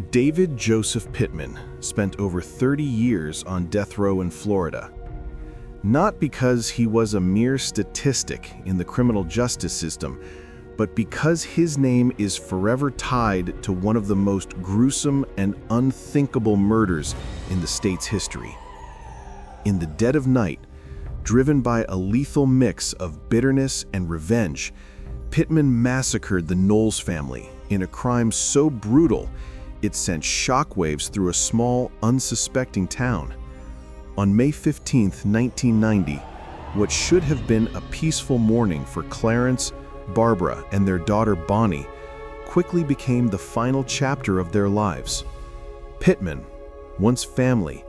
David Joseph Pitman spent over 30 years on death row in Florida. Not because he was a mere statistic in the criminal justice system, but because his name is forever tied to one of the most gruesome and unthinkable murders in the state's history. In the dead of night, driven by a lethal mix of bitterness and revenge, Pittman massacred the Nolles family in a crime so brutal it sent shockwaves through a small, unsuspecting town. On May 15, 1990, what should have been a peaceful morning for Clarence, Barbara, and their daughter Bonnie quickly became the final chapter of their lives. Pittman, once family,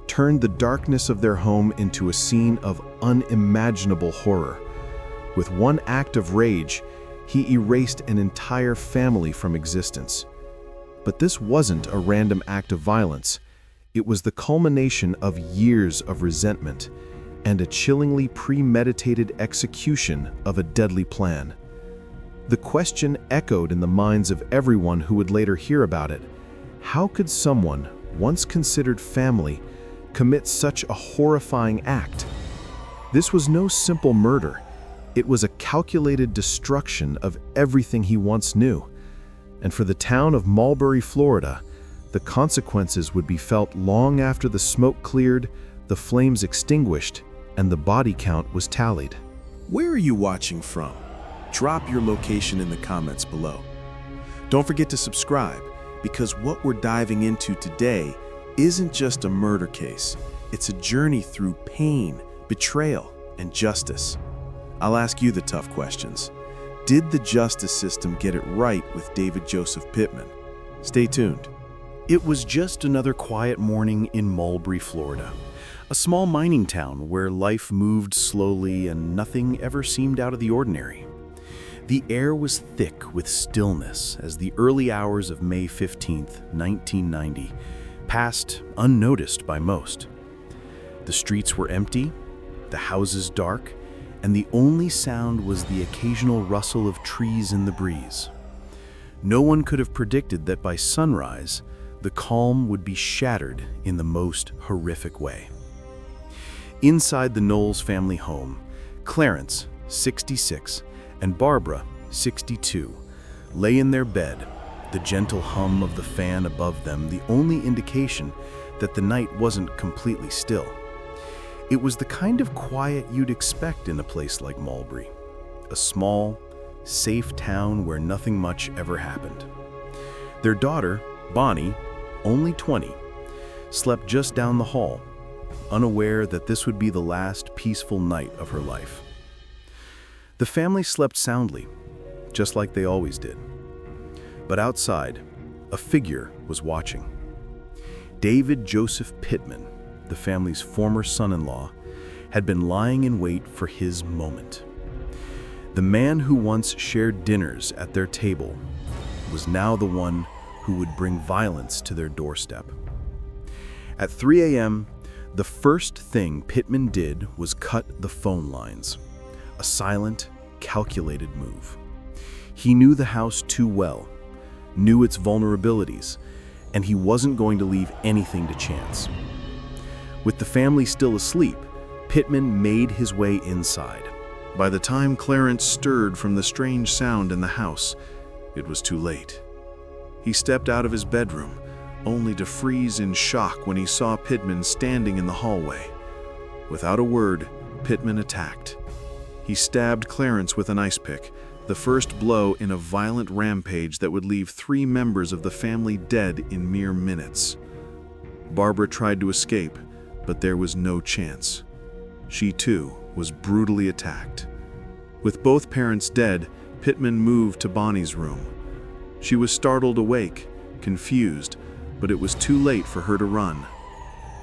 turned the darkness of their home into a scene of unimaginable horror. With one act of rage, he erased an entire family from existence. But this wasn't a random act of violence. It was the culmination of years of resentment and a chillingly premeditated execution of a deadly plan. The question echoed in the minds of everyone who would later hear about it. How could someone, once considered family, commit such a horrifying act? This was no simple murder. It was a calculated destruction of everything he once knew. And for the town of Mulberry, Florida, the consequences would be felt long after the smoke cleared, the flames extinguished, and the body count was tallied. Where are you watching from? Drop your location in the comments below. Don't forget to subscribe, because what we're diving into today isn't just a murder case. It's a journey through pain, betrayal, and justice. I'll ask you the tough questions. Did the justice system get it right with David Joseph Pitman? Stay tuned. It was just another quiet morning in Mulberry, Florida, a small mining town where life moved slowly and nothing ever seemed out of the ordinary. The air was thick with stillness as the early hours of May 15, 1990, passed unnoticed by most. The streets were empty, the houses dark, and the only sound was the occasional rustle of trees in the breeze. No one could have predicted that by sunrise, the calm would be shattered in the most horrific way. Inside the Nolles family home, Clarence, 66, and Barbara, 62, lay in their bed, the gentle hum of the fan above them the only indication that the night wasn't completely still. It was the kind of quiet you'd expect in a place like Mulberry, a small, safe town where nothing much ever happened. Their daughter, Bonnie, only 20, slept just down the hall, unaware that this would be the last peaceful night of her life. The family slept soundly, just like they always did. But outside, a figure was watching. David Joseph Pitman, the family's former son-in-law, had been lying in wait for his moment. The man who once shared dinners at their table was now the one who would bring violence to their doorstep. At 3 a.m., the first thing Pittman did was cut the phone lines, a silent, calculated move. He knew the house too well, knew its vulnerabilities, and he wasn't going to leave anything to chance. With the family still asleep, Pittman made his way inside. By the time Clarence stirred from the strange sound in the house, it was too late. He stepped out of his bedroom, only to freeze in shock when he saw Pittman standing in the hallway. Without a word, Pittman attacked. He stabbed Clarence with an ice pick, the first blow in a violent rampage that would leave 3 members of the family dead in mere minutes. Barbara tried to escape, but there was no chance. She too was brutally attacked. With both parents dead, Pittman moved to Bonnie's room. She was startled awake, confused, but it was too late for her to run.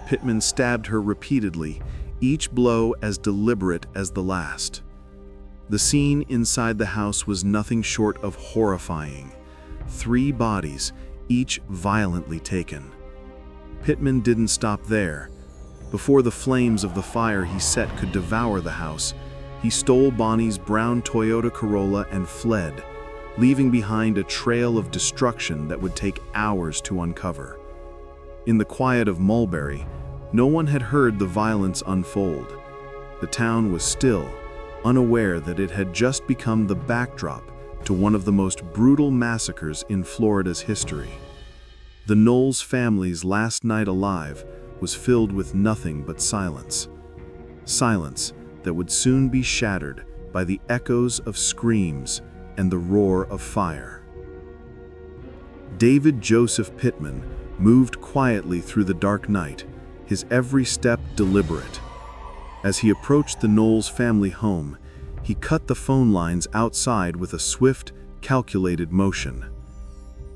Pittman stabbed her repeatedly, each blow as deliberate as the last. The scene inside the house was nothing short of horrifying. 3 bodies, each violently taken. Pittman didn't stop there. Before the flames of the fire he set could devour the house, he stole Bonnie's brown Toyota Corolla and fled, leaving behind a trail of destruction that would take hours to uncover. In the quiet of Mulberry, no one had heard the violence unfold. The town was still, unaware that it had just become the backdrop to one of the most brutal massacres in Florida's history. The Nolles family's last night alive was filled with nothing but silence. Silence that would soon be shattered by the echoes of screams and the roar of fire. David Joseph Pitman moved quietly through the dark night, his every step deliberate. As he approached the Nolles family home, he cut the phone lines outside with a swift, calculated motion.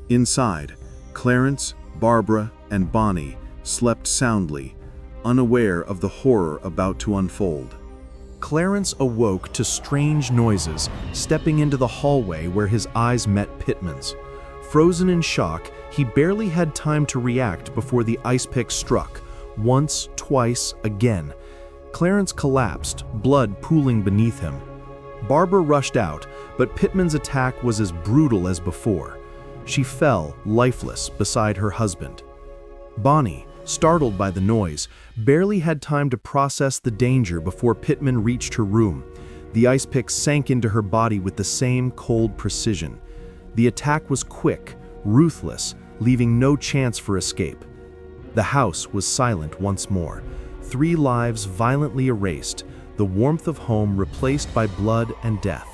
Inside, Clarence, Barbara, and Bonnie slept soundly, unaware of the horror about to unfold. Clarence awoke to strange noises, stepping into the hallway where his eyes met Pittman's. Frozen in shock, he barely had time to react before the ice pick struck. Once, twice, again. Clarence collapsed, blood pooling beneath him. Barbara rushed out, but Pittman's attack was as brutal as before. She fell, lifeless, beside her husband. Bonnie, startled by the noise, barely had time to process the danger before Pittman reached her room. The ice pick sank into her body with the same cold precision. The attack was quick, ruthless, leaving no chance for escape. The house was silent once more. 3 lives violently erased, the warmth of home replaced by blood and death.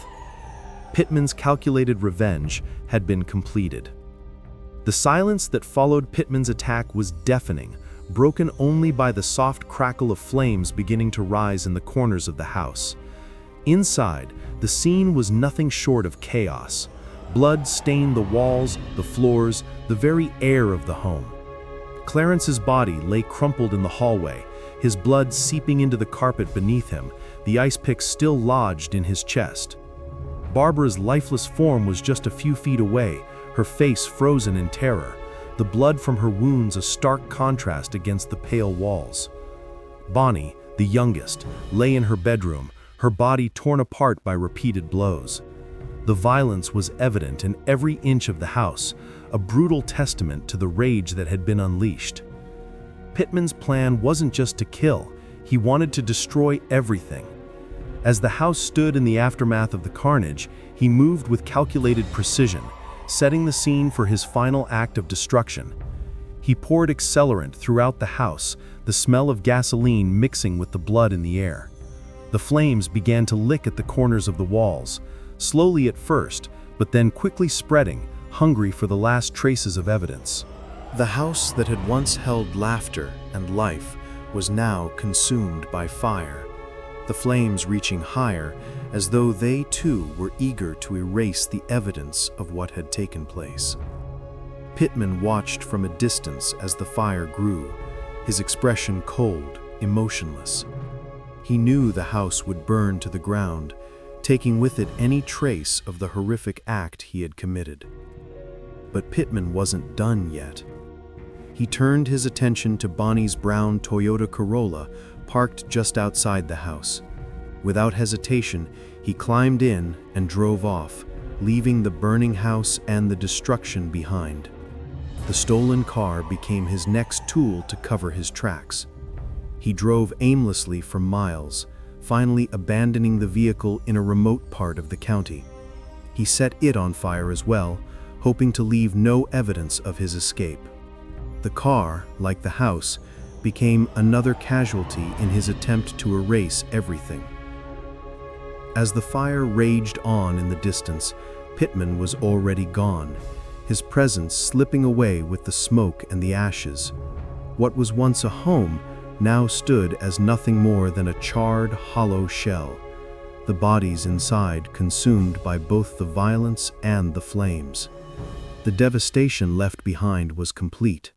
Pittman's calculated revenge had been completed. The silence that followed Pittman's attack was deafening, broken only by the soft crackle of flames beginning to rise in the corners of the house. Inside, the scene was nothing short of chaos. Blood stained the walls, the floors, the very air of the home. Clarence's body lay crumpled in the hallway, his blood seeping into the carpet beneath him, the ice pick still lodged in his chest. Barbara's lifeless form was just a few feet away, her face frozen in terror, the blood from her wounds a stark contrast against the pale walls. Bonnie, the youngest, lay in her bedroom, her body torn apart by repeated blows. The violence was evident in every inch of the house, a brutal testament to the rage that had been unleashed. Pittman's plan wasn't just to kill, he wanted to destroy everything. As the house stood in the aftermath of the carnage, he moved with calculated precision, setting the scene for his final act of destruction. He poured accelerant throughout the house, the smell of gasoline mixing with the blood in the air. The flames began to lick at the corners of the walls, slowly at first, but then quickly spreading, hungry for the last traces of evidence. The house that had once held laughter and life was now consumed by fire, the flames reaching higher as though they too were eager to erase the evidence of what had taken place. Pittman watched from a distance as the fire grew, his expression cold, emotionless. He knew the house would burn to the ground, taking with it any trace of the horrific act he had committed. But Pittman wasn't done yet. He turned his attention to Bonnie's brown Toyota Corolla parked just outside the house. Without hesitation, he climbed in and drove off, leaving the burning house and the destruction behind. The stolen car became his next tool to cover his tracks. He drove aimlessly for miles, finally abandoning the vehicle in a remote part of the county. He set it on fire as well, hoping to leave no evidence of his escape. The car, like the house, became another casualty in his attempt to erase everything. As the fire raged on in the distance, Pittman was already gone, his presence slipping away with the smoke and the ashes. What was once a home now stood as nothing more than a charred, hollow shell, the bodies inside consumed by both the violence and the flames. The devastation left behind was complete.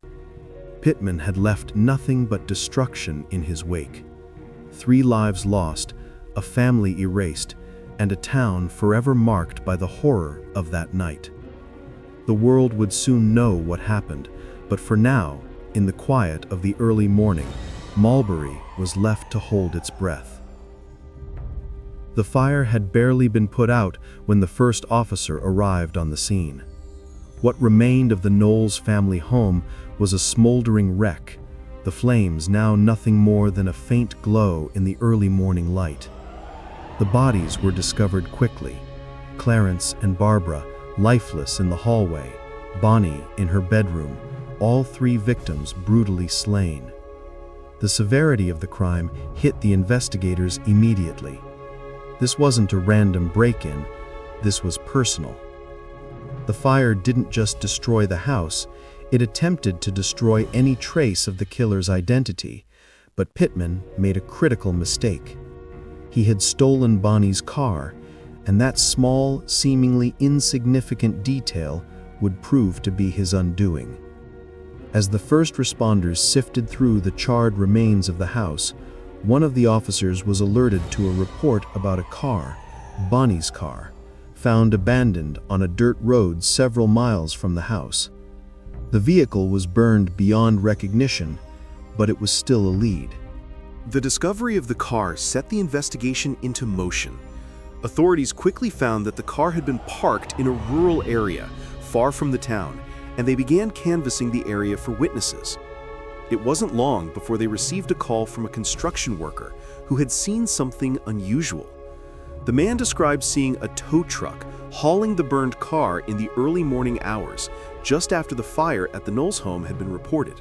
Pittman had left nothing but destruction in his wake. 3 lives lost, a family erased, and a town forever marked by the horror of that night. The world would soon know what happened, but for now, in the quiet of the early morning, Mulberry was left to hold its breath. The fire had barely been put out when the first officer arrived on the scene. What remained of the Nolles family home was a smoldering wreck, the flames now nothing more than a faint glow in the early morning light. The bodies were discovered quickly. Clarence and Barbara, lifeless in the hallway, Bonnie in her bedroom, all three victims brutally slain. The severity of the crime hit the investigators immediately. This wasn't a random break-in, this was personal. The fire didn't just destroy the house, it attempted to destroy any trace of the killer's identity, but Pittman made a critical mistake. He had stolen Bonnie's car, and that small, seemingly insignificant detail would prove to be his undoing. As the first responders sifted through the charred remains of the house, one of the officers was alerted to a report about a car, Bonnie's car, found abandoned on a dirt road several miles from the house. The vehicle was burned beyond recognition, but it was still a lead. The discovery of the car set the investigation into motion. Authorities quickly found that the car had been parked in a rural area, far from the town, and they began canvassing the area for witnesses. It wasn't long before they received a call from a construction worker who had seen something unusual. The man described seeing a tow truck hauling the burned car in the early morning hours, just after the fire at the Nolles home had been reported.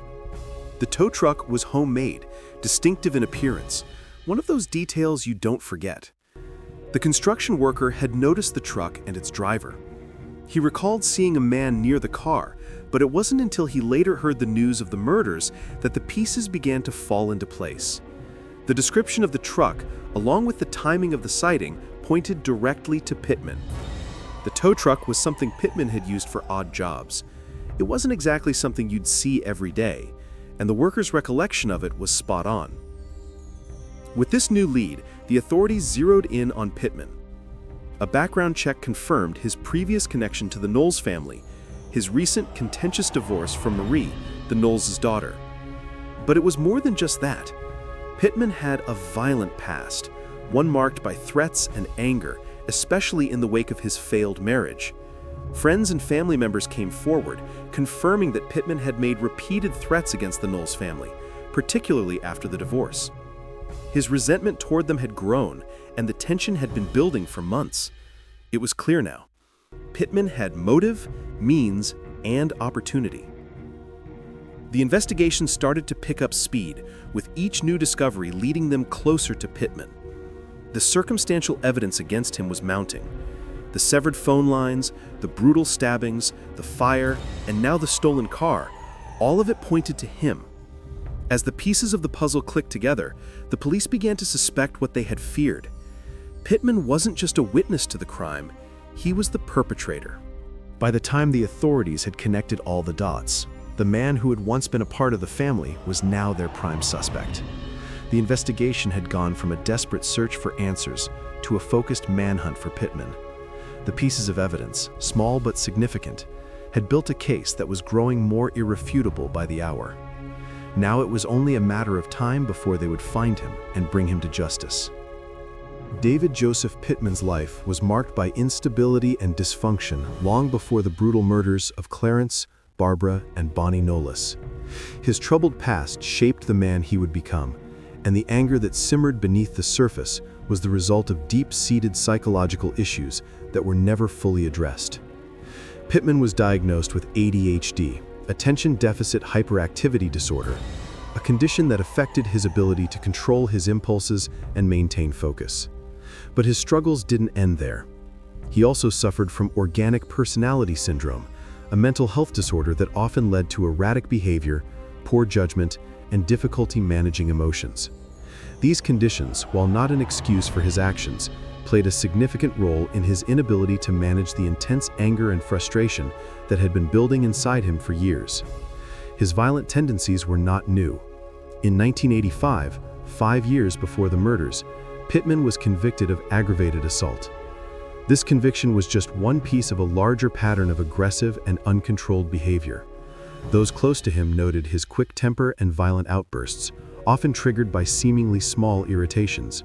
The tow truck was homemade, distinctive in appearance, one of those details you don't forget. The construction worker had noticed the truck and its driver. He recalled seeing a man near the car, but it wasn't until he later heard the news of the murders that the pieces began to fall into place. The description of the truck, along with the timing of the sighting, pointed directly to Pittman. The tow truck was something Pittman had used for odd jobs. It wasn't exactly something you'd see every day, and the worker's recollection of it was spot on. With this new lead, the authorities zeroed in on Pittman. A background check confirmed his previous connection to the Nolles family, his recent contentious divorce from Marie, the Nolles' daughter. But it was more than just that. Pittman had a violent past, one marked by threats and anger, especially in the wake of his failed marriage. Friends and family members came forward, confirming that Pittman had made repeated threats against the Nolles family, particularly after the divorce. His resentment toward them had grown, and the tension had been building for months. It was clear now. Pittman had motive, means, and opportunity. The investigation started to pick up speed, with each new discovery leading them closer to Pittman. The circumstantial evidence against him was mounting. The severed phone lines, the brutal stabbings, the fire, and now the stolen car, all of it pointed to him. As the pieces of the puzzle clicked together, the police began to suspect what they had feared. Pittman wasn't just a witness to the crime, he was the perpetrator. By the time the authorities had connected all the dots, the man who had once been a part of the family was now their prime suspect. The investigation had gone from a desperate search for answers to a focused manhunt for Pittman. The pieces of evidence, small but significant, had built a case that was growing more irrefutable by the hour. Now it was only a matter of time before they would find him and bring him to justice. David Joseph Pitman's life was marked by instability and dysfunction long before the brutal murders of Clarence, Barbara, and Bonnie Nolles. His troubled past shaped the man he would become, and the anger that simmered beneath the surface was the result of deep-seated psychological issues that were never fully addressed. Pittman was diagnosed with ADHD, attention deficit hyperactivity disorder, a condition that affected his ability to control his impulses and maintain focus. But his struggles didn't end there. He also suffered from organic personality syndrome, a mental health disorder that often led to erratic behavior, poor judgment, and difficulty managing emotions. These conditions, while not an excuse for his actions, played a significant role in his inability to manage the intense anger and frustration that had been building inside him for years. His violent tendencies were not new. In 1985, 5 years before the murders, Pittman was convicted of aggravated assault. This conviction was just one piece of a larger pattern of aggressive and uncontrolled behavior. Those close to him noted his quick temper and violent outbursts, often triggered by seemingly small irritations.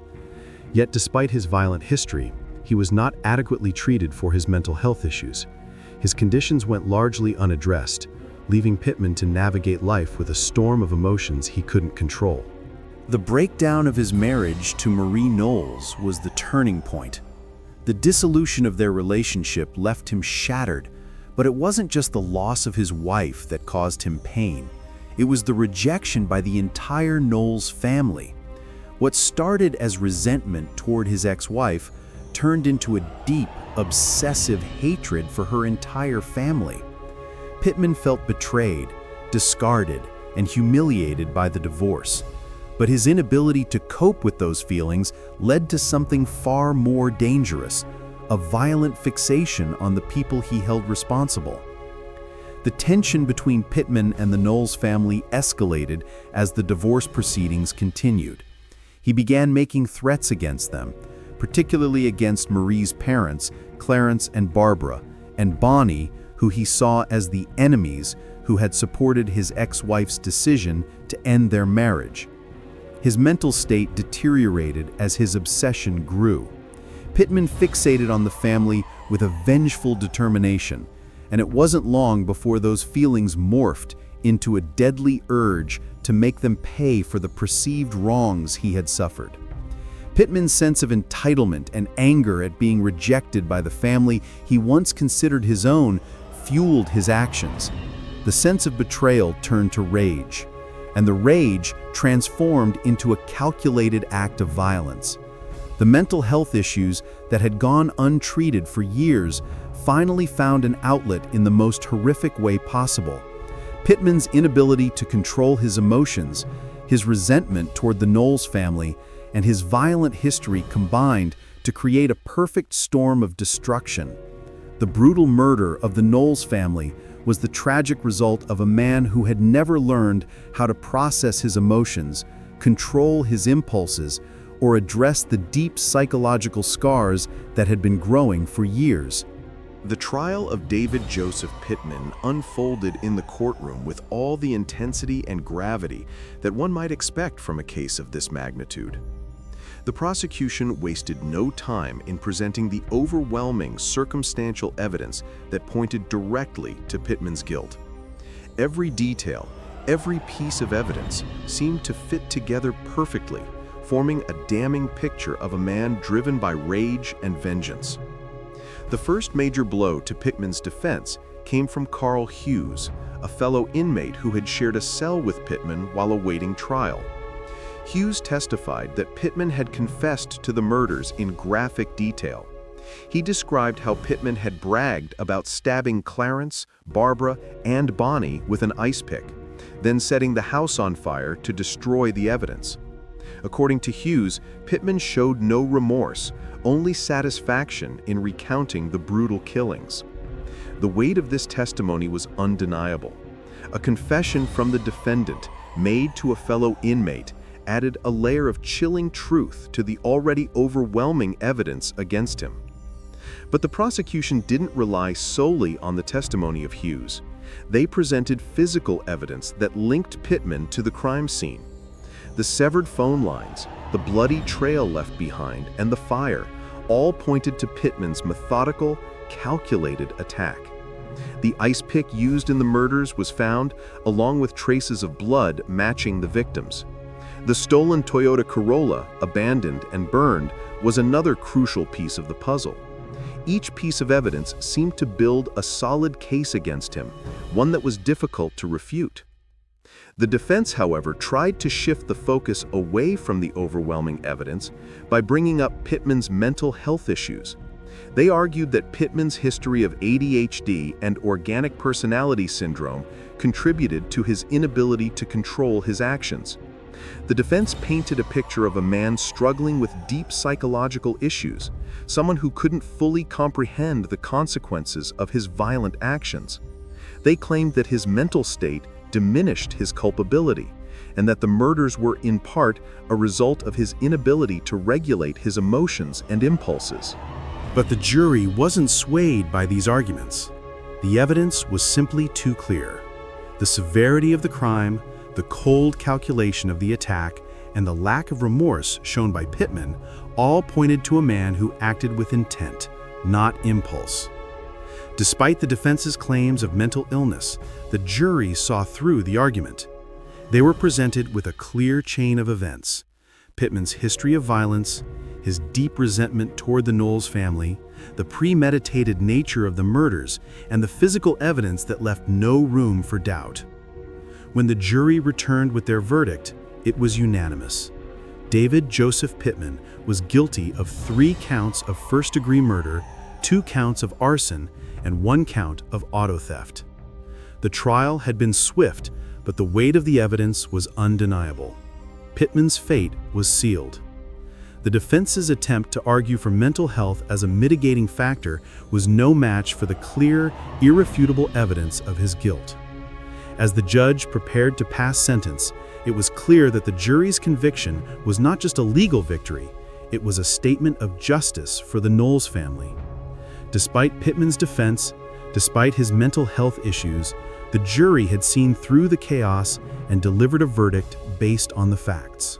Yet despite his violent history, he was not adequately treated for his mental health issues. His conditions went largely unaddressed, leaving Pittman to navigate life with a storm of emotions he couldn't control. The breakdown of his marriage to Marie Nolles was the turning point. The dissolution of their relationship left him shattered, but it wasn't just the loss of his wife that caused him pain. It was the rejection by the entire Nolles family. What started as resentment toward his ex-wife turned into a deep, obsessive hatred for her entire family. Pittman felt betrayed, discarded, and humiliated by the divorce. But his inability to cope with those feelings led to something far more dangerous, a violent fixation on the people he held responsible. The tension between Pittman and the Nolles family escalated as the divorce proceedings continued. He began making threats against them, particularly against Marie's parents, Clarence and Barbara, and Bonnie, who he saw as the enemies who had supported his ex-wife's decision to end their marriage. His mental state deteriorated as his obsession grew. Pittman fixated on the family with a vengeful determination, and it wasn't long before those feelings morphed into a deadly urge to make them pay for the perceived wrongs he had suffered. Pittman's sense of entitlement and anger at being rejected by the family he once considered his own fueled his actions. The sense of betrayal turned to rage, and the rage transformed into a calculated act of violence. The mental health issues that had gone untreated for years finally found an outlet in the most horrific way possible. Pittman's inability to control his emotions, his resentment toward the Nolles family, and his violent history combined to create a perfect storm of destruction. The brutal murder of the Nolles family was the tragic result of a man who had never learned how to process his emotions, control his impulses, or address the deep psychological scars that had been growing for years. The trial of David Joseph Pitman unfolded in the courtroom with all the intensity and gravity that one might expect from a case of this magnitude. The prosecution wasted no time in presenting the overwhelming circumstantial evidence that pointed directly to Pittman's guilt. Every detail, every piece of evidence seemed to fit together perfectly, forming a damning picture of a man driven by rage and vengeance. The first major blow to Pittman's defense came from Carl Hughes, a fellow inmate who had shared a cell with Pittman while awaiting trial. Hughes testified that Pittman had confessed to the murders in graphic detail. He described how Pittman had bragged about stabbing Clarence, Barbara, and Bonnie with an ice pick, then setting the house on fire to destroy the evidence. According to Hughes, Pittman showed no remorse, only satisfaction in recounting the brutal killings. The weight of this testimony was undeniable. A confession from the defendant, made to a fellow inmate, added a layer of chilling truth to the already overwhelming evidence against him. But the prosecution didn't rely solely on the testimony of Hughes. They presented physical evidence that linked Pittman to the crime scene. The severed phone lines, the bloody trail left behind, and the fire all pointed to Pittman's methodical, calculated attack. The ice pick used in the murders was found, along with traces of blood matching the victims. The stolen Toyota Corolla, abandoned and burned, was another crucial piece of the puzzle. Each piece of evidence seemed to build a solid case against him, one that was difficult to refute. The defense, however, tried to shift the focus away from the overwhelming evidence by bringing up Pittman's mental health issues. They argued that Pittman's history of ADHD and organic personality syndrome contributed to his inability to control his actions. The defense painted a picture of a man struggling with deep psychological issues, someone who couldn't fully comprehend the consequences of his violent actions. They claimed that his mental state diminished his culpability, and that the murders were in part a result of his inability to regulate his emotions and impulses. But the jury wasn't swayed by these arguments. The evidence was simply too clear. The severity of the crime, the cold calculation of the attack, and the lack of remorse shown by Pittman all pointed to a man who acted with intent, not impulse. Despite the defense's claims of mental illness, the jury saw through the argument. They were presented with a clear chain of events: Pittman's history of violence, his deep resentment toward the Nolles family, the premeditated nature of the murders, and the physical evidence that left no room for doubt. When the jury returned with their verdict, it was unanimous. David Joseph Pitman was guilty of 3 counts of first-degree murder, 2 counts of arson, and 1 count of auto theft. The trial had been swift, but the weight of the evidence was undeniable. Pittman's fate was sealed. The defense's attempt to argue for mental health as a mitigating factor was no match for the clear, irrefutable evidence of his guilt. As the judge prepared to pass sentence, it was clear that the jury's conviction was not just a legal victory, it was a statement of justice for the Nolles family. Despite Pittman's defense, despite his mental health issues, the jury had seen through the chaos and delivered a verdict based on the facts.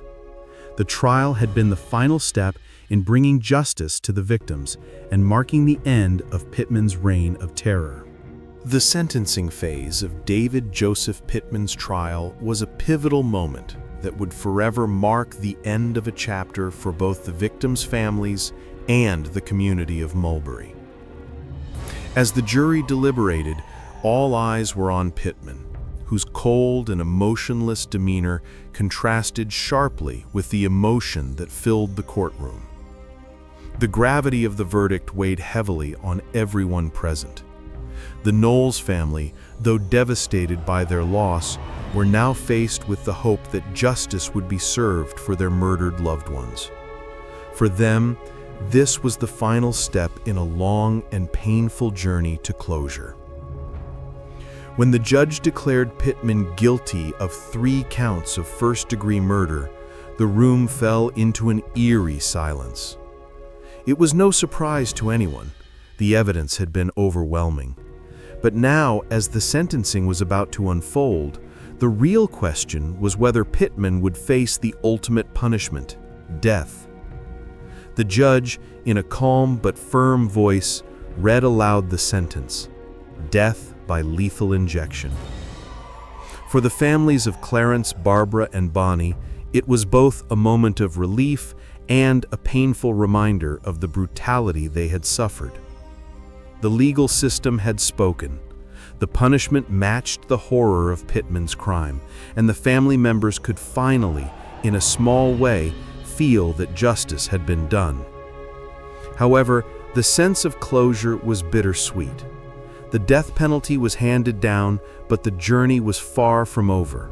The trial had been the final step in bringing justice to the victims and marking the end of Pittman's reign of terror. The sentencing phase of David Joseph Pitman's trial was a pivotal moment that would forever mark the end of a chapter for both the victims' families and the community of Mulberry. As the jury deliberated, all eyes were on Pittman, whose cold and emotionless demeanor contrasted sharply with the emotion that filled the courtroom. The gravity of the verdict weighed heavily on everyone present. The Nolles family, though devastated by their loss, were now faced with the hope that justice would be served for their murdered loved ones. For them, this was the final step in a long and painful journey to closure. When the judge declared Pittman guilty of 3 counts of first-degree murder, the room fell into an eerie silence. It was no surprise to anyone. The evidence had been overwhelming. But now, as the sentencing was about to unfold, the real question was whether Pittman would face the ultimate punishment, death. The judge, in a calm but firm voice, read aloud the sentence: death by lethal injection. For the families of Clarence, Barbara, and Bonnie, it was both a moment of relief and a painful reminder of the brutality they had suffered. The legal system had spoken. The punishment matched the horror of Pittman's crime, and the family members could finally, in a small way, feel that justice had been done. However, the sense of closure was bittersweet. The death penalty was handed down, but the journey was far from over.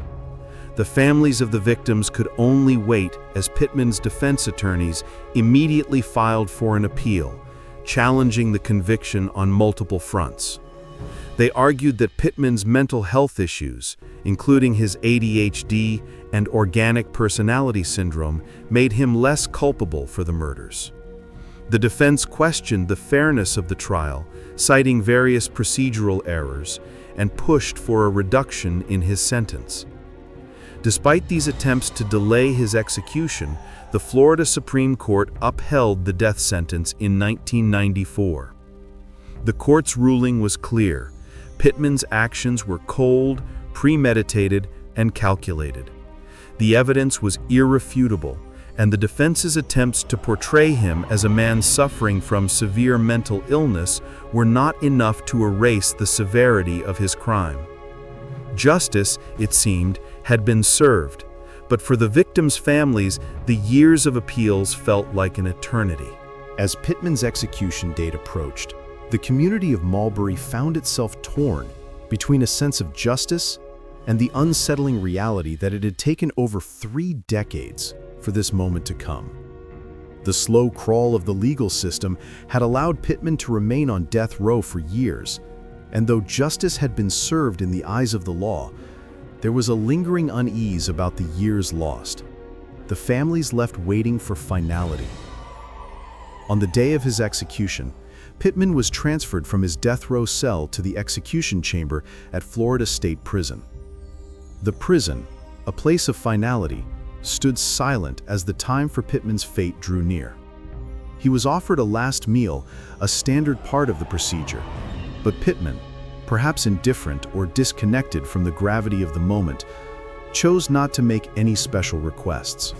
The families of the victims could only wait as Pittman's defense attorneys immediately filed for an appeal, challenging the conviction on multiple fronts. They argued that Pittman's mental health issues, including his ADHD and organic personality syndrome, made him less culpable for the murders. The defense questioned the fairness of the trial, citing various procedural errors, and pushed for a reduction in his sentence. Despite these attempts to delay his execution, the Florida Supreme Court upheld the death sentence in 1994. The court's ruling was clear. Pittman's actions were cold, premeditated, and calculated. The evidence was irrefutable, and the defense's attempts to portray him as a man suffering from severe mental illness were not enough to erase the severity of his crime. Justice, it seemed, had been served, but for the victims' families, the years of appeals felt like an eternity. As Pittman's execution date approached, the community of Mulberry found itself torn between a sense of justice and the unsettling reality that it had taken over 3 decades for this moment to come. The slow crawl of the legal system had allowed Pittman to remain on death row for years, and though justice had been served in the eyes of the law, there was a lingering unease about the years lost. The families left waiting for finality. On the day of his execution, Pittman was transferred from his death row cell to the execution chamber at Florida State Prison. The prison, a place of finality, stood silent as the time for Pittman's fate drew near. He was offered a last meal, a standard part of the procedure, but Pittman, perhaps indifferent or disconnected from the gravity of the moment, chose not to make any special requests.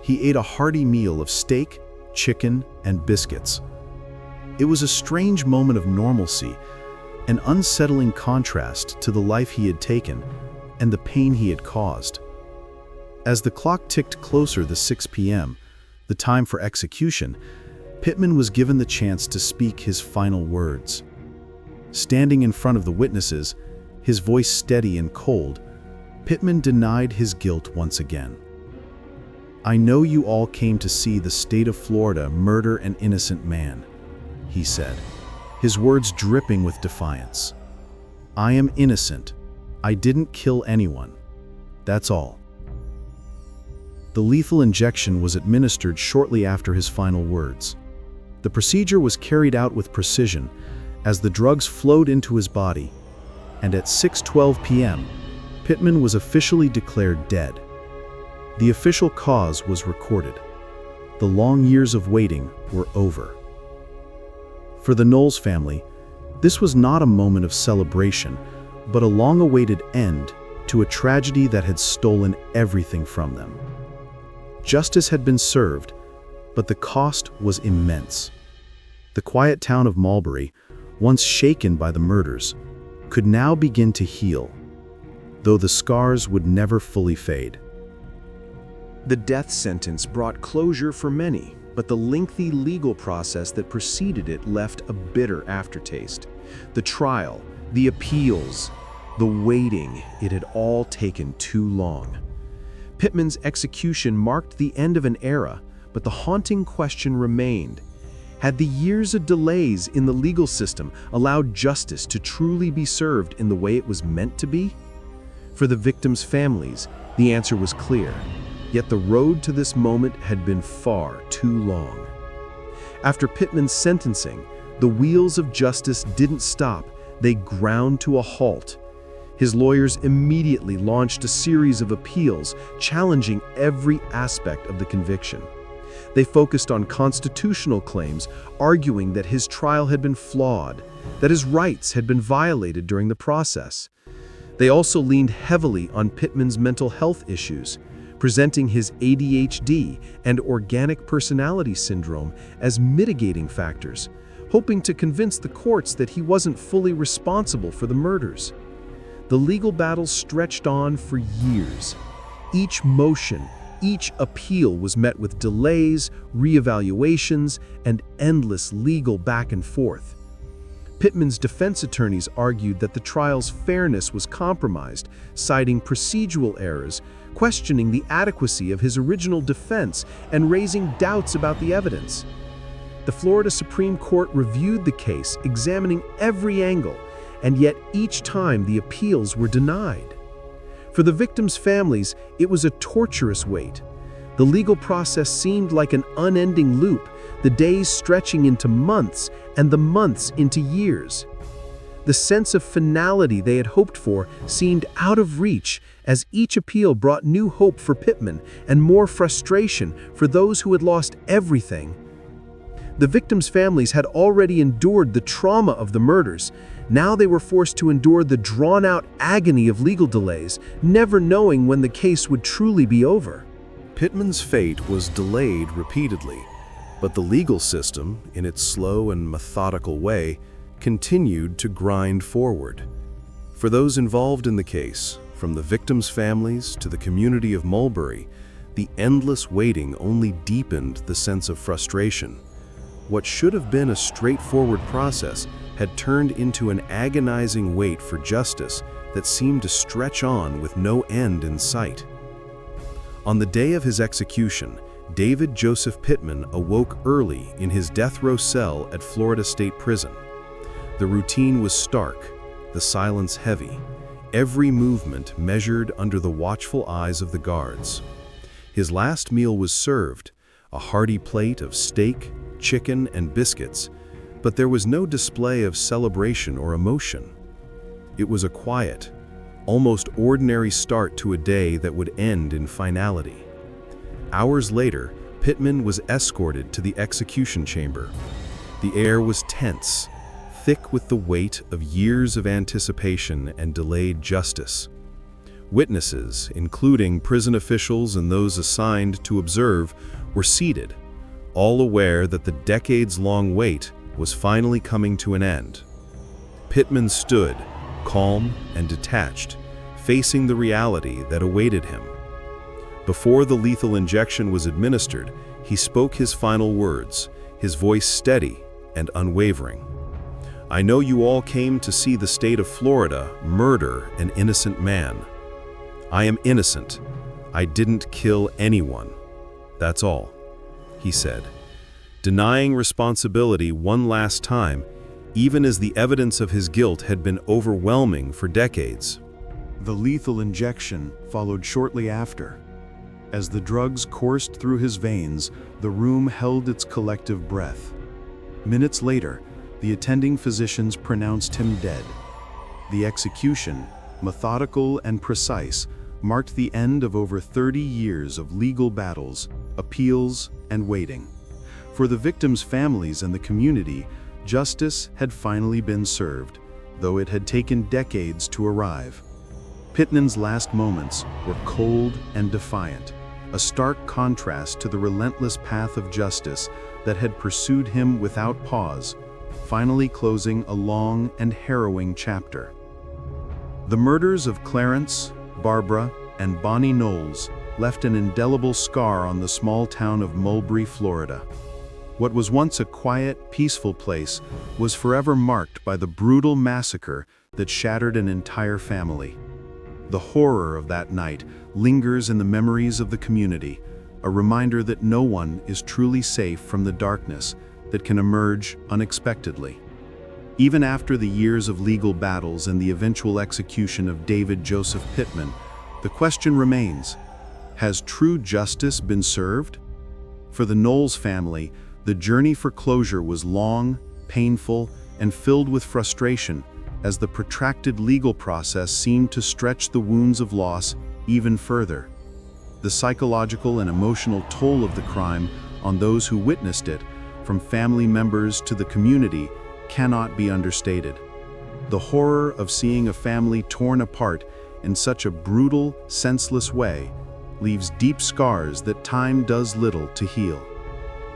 He ate a hearty meal of steak, chicken, and biscuits. It was a strange moment of normalcy, an unsettling contrast to the life he had taken and the pain he had caused. As the clock ticked closer to 6 p.m., the time for execution, Pittman was given the chance to speak his final words. Standing in front of the witnesses, his voice steady and cold, Pittman denied his guilt once again. "I know you all came to see the state of Florida murder an innocent man," he said, his words dripping with defiance. "I am innocent. I didn't kill anyone. That's all." The lethal injection was administered shortly after his final words. The procedure was carried out with precision as the drugs flowed into his body, and at 6:12 p.m., Pittman was officially declared dead. The official cause was recorded. The long years of waiting were over. For the Nolles family, this was not a moment of celebration, but a long-awaited end to a tragedy that had stolen everything from them. Justice had been served, but the cost was immense. The quiet town of Mulberry, once shaken by the murders, could now begin to heal, though the scars would never fully fade. The death sentence brought closure for many, but the lengthy legal process that preceded it left a bitter aftertaste. The trial, the appeals, the waiting, it had all taken too long. Pittman's execution marked the end of an era, but the haunting question remained. Had the years of delays in the legal system allowed justice to truly be served in the way it was meant to be? For the victims' families, the answer was clear. Yet the road to this moment had been far too long. After Pittman's sentencing, the wheels of justice didn't stop, they ground to a halt. His lawyers immediately launched a series of appeals challenging every aspect of the conviction. They focused on constitutional claims, arguing that his trial had been flawed, that his rights had been violated during the process. They also leaned heavily on Pittman's mental health issues, presenting his ADHD and organic personality syndrome as mitigating factors, hoping to convince the courts that he wasn't fully responsible for the murders. The legal battle stretched on for years. Each motion, each appeal was met with delays, reevaluations, and endless legal back and forth. Pittman's defense attorneys argued that the trial's fairness was compromised, citing procedural errors, questioning the adequacy of his original defense, and raising doubts about the evidence. The Florida Supreme Court reviewed the case, examining every angle, and yet each time the appeals were denied. For the victims' families, it was a torturous wait. The legal process seemed like an unending loop, the days stretching into months and the months into years. The sense of finality they had hoped for seemed out of reach as each appeal brought new hope for Pittman and more frustration for those who had lost everything. The victims' families had already endured the trauma of the murders. Now they were forced to endure the drawn-out agony of legal delays, never knowing when the case would truly be over. Pittman's fate was delayed repeatedly, but the legal system, in its slow and methodical way, continued to grind forward. For those involved in the case, from the victims' families to the community of Mulberry, the endless waiting only deepened the sense of frustration. What should have been a straightforward process had turned into an agonizing wait for justice that seemed to stretch on with no end in sight. On the day of his execution, David Joseph Pitman awoke early in his death row cell at Florida State Prison. The routine was stark, the silence heavy, every movement measured under the watchful eyes of the guards. His last meal was served, a hearty plate of steak, chicken, and biscuits, but there was no display of celebration or emotion. It was a quiet, almost ordinary start to a day that would end in finality. Hours later, Pittman was escorted to the execution chamber. The air was tense, thick with the weight of years of anticipation and delayed justice. Witnesses, including prison officials and those assigned to observe, were seated, all aware that the decades-long wait was finally coming to an end. Pittman stood, calm and detached, facing the reality that awaited him. Before the lethal injection was administered, he spoke his final words, his voice steady and unwavering. "I know you all came to see the state of Florida murder an innocent man. I am innocent. I didn't kill anyone. That's all," he said, denying responsibility one last time, even as the evidence of his guilt had been overwhelming for decades. The lethal injection followed shortly after. As the drugs coursed through his veins, the room held its collective breath. Minutes later, the attending physicians pronounced him dead. The execution, methodical and precise, marked the end of over 30 years of legal battles, appeals, and waiting. For the victims' families and the community, justice had finally been served, though it had taken decades to arrive. Pittman's last moments were cold and defiant, a stark contrast to the relentless path of justice that had pursued him without pause, finally closing a long and harrowing chapter. The murders of Clarence, Barbara, and Bonnie Nolles left an indelible scar on the small town of Mulberry, Florida. What was once a quiet, peaceful place was forever marked by the brutal massacre that shattered an entire family. The horror of that night lingers in the memories of the community, a reminder that no one is truly safe from the darkness that can emerge unexpectedly. Even after the years of legal battles and the eventual execution of David Joseph Pitman, the question remains: has true justice been served? For the Nolles family, the journey for closure was long, painful, and filled with frustration, as the protracted legal process seemed to stretch the wounds of loss even further. The psychological and emotional toll of the crime on those who witnessed it, from family members to the community, cannot be understated. The horror of seeing a family torn apart in such a brutal, senseless way leaves deep scars that time does little to heal.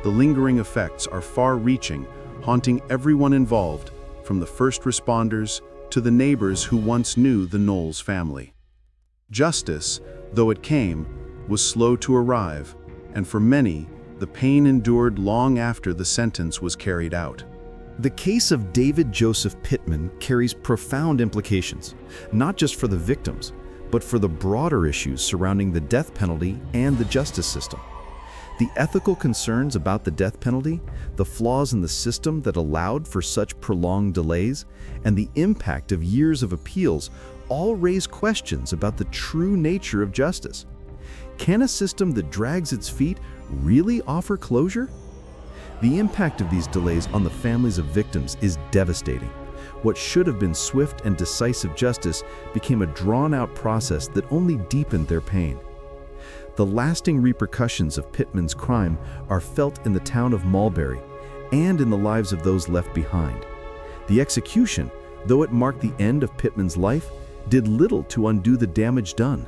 The lingering effects are far-reaching, haunting everyone involved, from the first responders to the neighbors who once knew the Nolles family. Justice, though it came, was slow to arrive, and for many, the pain endured long after the sentence was carried out. The case of David Joseph Pitman carries profound implications, not just for the victims, but for the broader issues surrounding the death penalty and the justice system. The ethical concerns about the death penalty, the flaws in the system that allowed for such prolonged delays, and the impact of years of appeals all raise questions about the true nature of justice. Can a system that drags its feet really offer closure? The impact of these delays on the families of victims is devastating. What should have been swift and decisive justice became a drawn-out process that only deepened their pain. The lasting repercussions of Pittman's crime are felt in the town of Mulberry and in the lives of those left behind. The execution, though it marked the end of Pittman's life, did little to undo the damage done.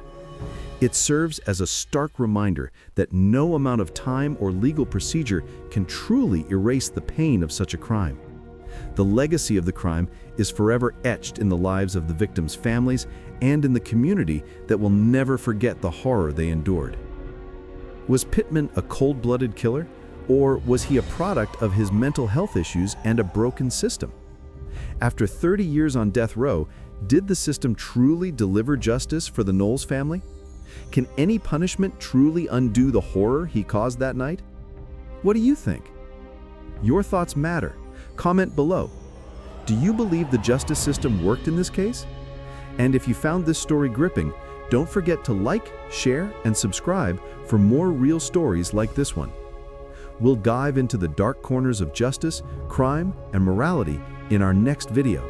It serves as a stark reminder that no amount of time or legal procedure can truly erase the pain of such a crime. The legacy of the crime is forever etched in the lives of the victims' families and in the community that will never forget the horror they endured. Was Pittman a cold-blooded killer, or was he a product of his mental health issues and a broken system? After 30 years on death row, did the system truly deliver justice for the Nolles family? Can any punishment truly undo the horror he caused that night? What do you think? Your thoughts matter. Comment below. Do you believe the justice system worked in this case? And if you found this story gripping, don't forget to like, share, and subscribe for more real stories like this one. We'll dive into the dark corners of justice, crime, and morality in our next video.